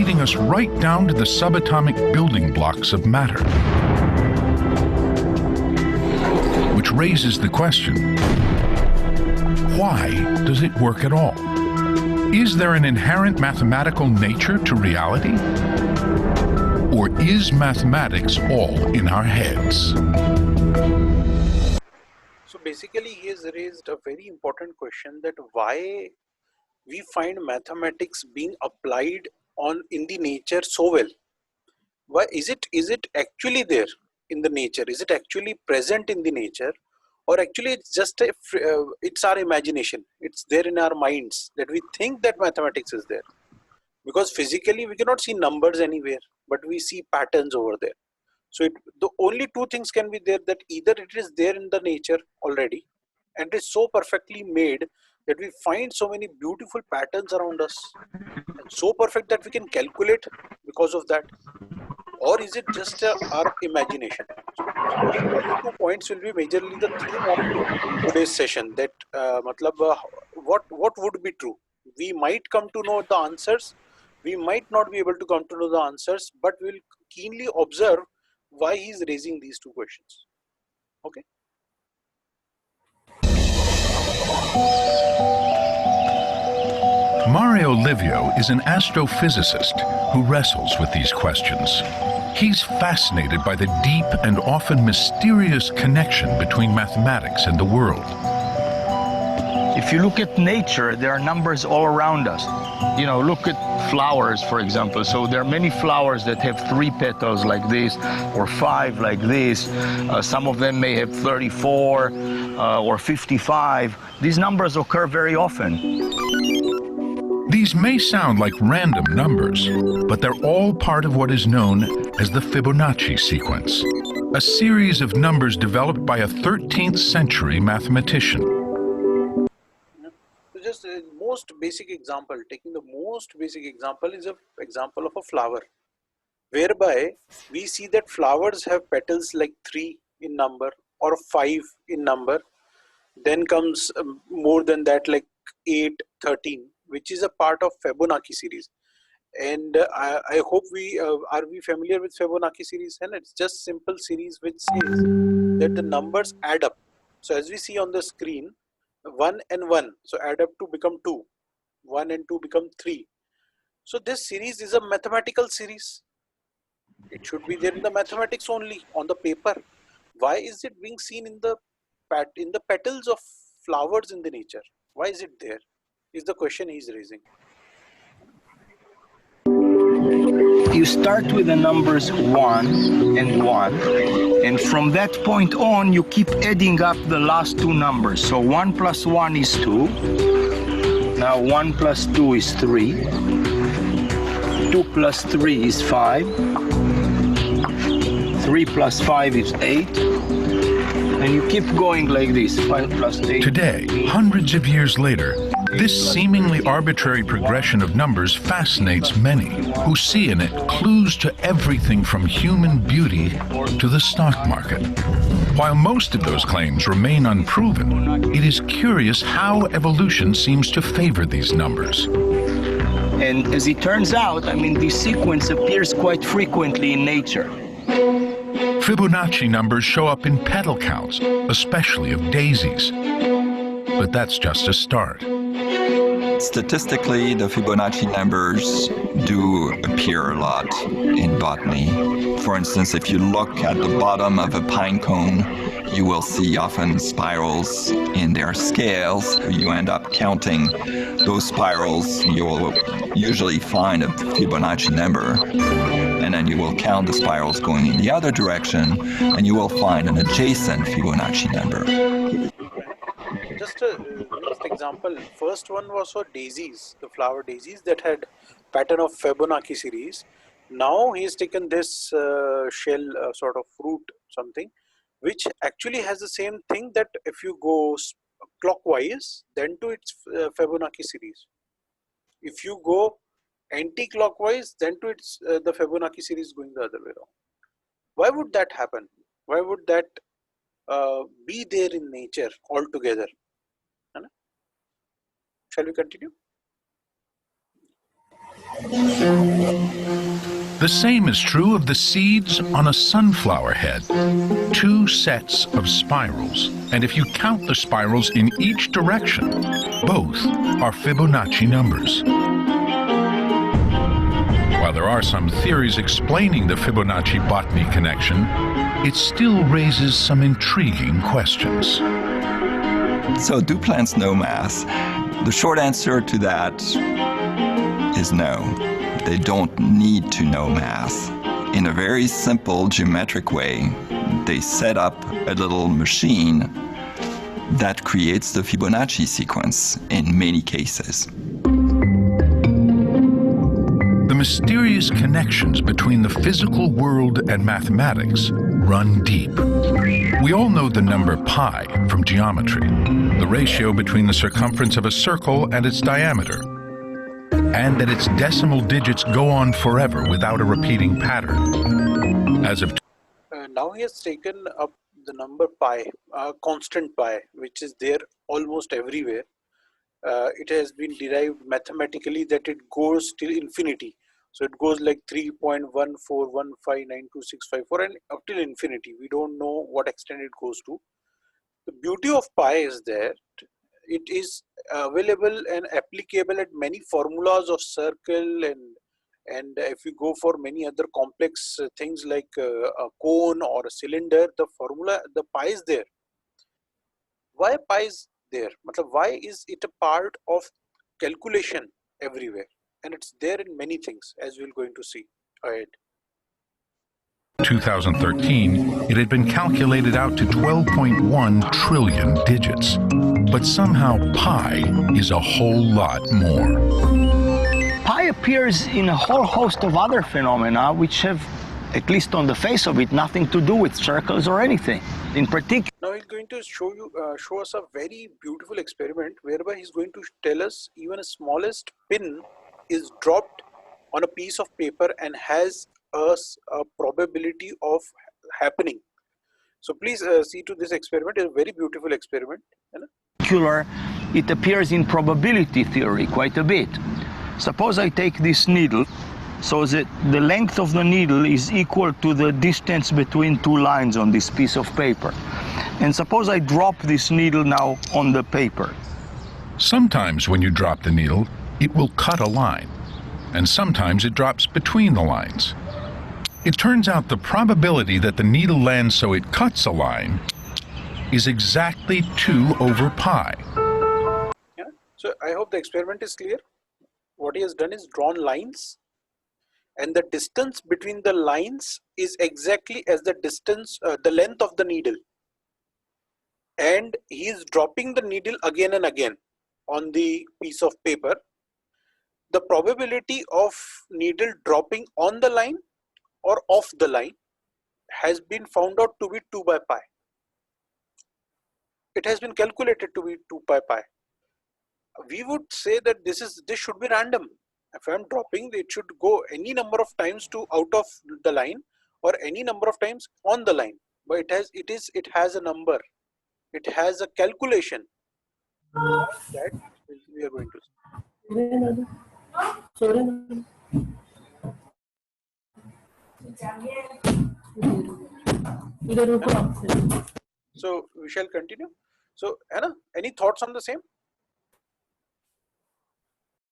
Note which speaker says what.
Speaker 1: leading us right down to the subatomic building blocks of matter. Which raises the question, why does it work at all? Is there an inherent mathematical nature to reality? Or is mathematics all in our heads?
Speaker 2: So basically he has raised a very important question, that why we find mathematics being applied in the nature so well. Why is it actually there in the nature? Is it actually present in the nature, or actually it's just it's our imagination? It's there in our minds that we think that mathematics is there, because physically we cannot see numbers anywhere, but we see patterns over there. So the only two things can be there, that either it is there in the nature already and it is so perfectly made that we find so many beautiful patterns around us and so perfect that we can calculate because of that, or is it just our imagination? So these two points will be majorly the theme of today's session, that what would be true. We might come to know the answers, we might not be able to come to know the answers, but we'll keenly observe why he's raising these two questions. Okay.
Speaker 1: Mario Livio is an astrophysicist who wrestles with these questions. He's fascinated by the deep and often mysterious connection between mathematics and the world.
Speaker 3: If you look at nature, there are numbers all around us. You know, look at flowers, for example. So there are many flowers that have 3 petals like this, or 5 like this. Some of them may have 34 or 55. These numbers occur very often.
Speaker 1: These may sound like random numbers, but they're all part of what is known as the Fibonacci sequence, a series of numbers developed by a 13th century mathematician.
Speaker 2: So just the most basic example, taking the most basic example is an example of a flower, whereby we see that flowers have petals like 3 in number or 5 in number. Then comes more than that, like 8, 13, which is a part of Fibonacci series. And I hope are we familiar with Fibonacci series? And it's just simple series which says that the numbers add up. So as we see on the screen, 1 and 1, so add up to become 2, 1 and 2 become 3. So this series is a mathematical series. It should be there in the mathematics only, on the paper. Why is it being seen in the petals of flowers in the nature? Why is it there? Is the question he's raising.
Speaker 3: You start with the numbers 1 and 1, and from that point on you keep adding up the last 2 numbers. So 1 plus 1 is 2. Now 1 plus 2 is 3. 2 plus 3 is 5. 3 plus 5 is 8. And you keep going like this, 5 plus 8.
Speaker 1: Today, hundreds of years later, this seemingly arbitrary progression of numbers fascinates many, who see in it clues to everything from human beauty to the stock market. While most of those claims remain unproven, it is curious how evolution seems to favor these numbers.
Speaker 3: And as it turns out, I mean, this sequence appears quite frequently in nature.
Speaker 1: Fibonacci numbers show up in petal counts, especially of daisies. But that's just a start.
Speaker 4: Statistically, the Fibonacci numbers do appear a lot in botany. For instance, if you look at the bottom of a pine cone, you will see often spirals in their scales. You end up counting those spirals. You will usually find a Fibonacci number. And then you will count the spirals going in the other direction, and you will find an adjacent Fibonacci number.
Speaker 2: Just a next example, first one was for daisies, the flower daisies that had pattern of Fibonacci series. Now he's taken this shell sort of fruit something, which actually has the same thing, that if you go clockwise, then to its Fibonacci series. If you go anti-clockwise, then to its the Fibonacci series going the other way around. Why would that happen? Why would that be there in nature altogether? Shall we continue?
Speaker 1: The same is true of the seeds on a sunflower head. 2 sets of spirals, and if you count the spirals in each direction, both are Fibonacci numbers. While there are some theories explaining the Fibonacci-botany connection, it still raises some intriguing questions.
Speaker 4: So do plants know mass? The short answer to that is no. They don't need to know mass. In a very simple geometric way, they set up a little machine that creates the Fibonacci sequence in many cases.
Speaker 1: The mysterious connections between the physical world and mathematics run deep. We all know the number pi from geometry, the ratio between the circumference of a circle and its diameter, and that its decimal digits go on forever without a repeating pattern. As of
Speaker 2: now he has taken up the number pi, constant pi, which is there almost everywhere. It has been derived mathematically that it goes till infinity. So it goes like 3.141592654 and up till infinity. We don't know what extent it goes to. The beauty of pi is that it is available and applicable at many formulas of circle, and if you go for many other complex things like a cone or a cylinder, the formula, the pi is there. Why pi is there? Why is it a part of calculation everywhere? And it's there in many things, as we're going to see ahead.
Speaker 1: 2013, it had been calculated out to 12.1 trillion digits. But somehow pi is a whole lot more.
Speaker 3: Pi appears in a whole host of other phenomena which have, at least on the face of it, nothing to do with circles or anything. In particular,
Speaker 2: now he's going to show us a very beautiful experiment whereby he's going to tell us even a smallest pin is dropped on a piece of paper and has a probability of happening. So please see to this experiment. It's a very beautiful experiment.
Speaker 3: It appears in probability theory quite a bit. Suppose I take this needle so that the length of the needle is equal to the distance between 2 lines on this piece of paper. And suppose I drop this needle now on the paper.
Speaker 1: Sometimes when you drop the needle, it will cut a line, and sometimes it drops between the lines. It turns out the probability that the needle lands so it cuts a line is exactly 2 over pi.
Speaker 2: Yeah. So I hope the experiment is clear. What he has done is drawn lines, and the distance between the lines is exactly as the distance, the length of the needle. And he is dropping the needle again and again on the piece of paper. The probability of needle dropping on the line or off the line has been found out to be 2 by pi. It has been calculated to be 2 by pi. We would say that this should be random. If I am dropping, it should go any number of times to out of the line or any number of times on the line. But it has a number. It has a calculation that we are going to see. So we shall continue. So Anna, any thoughts on the same?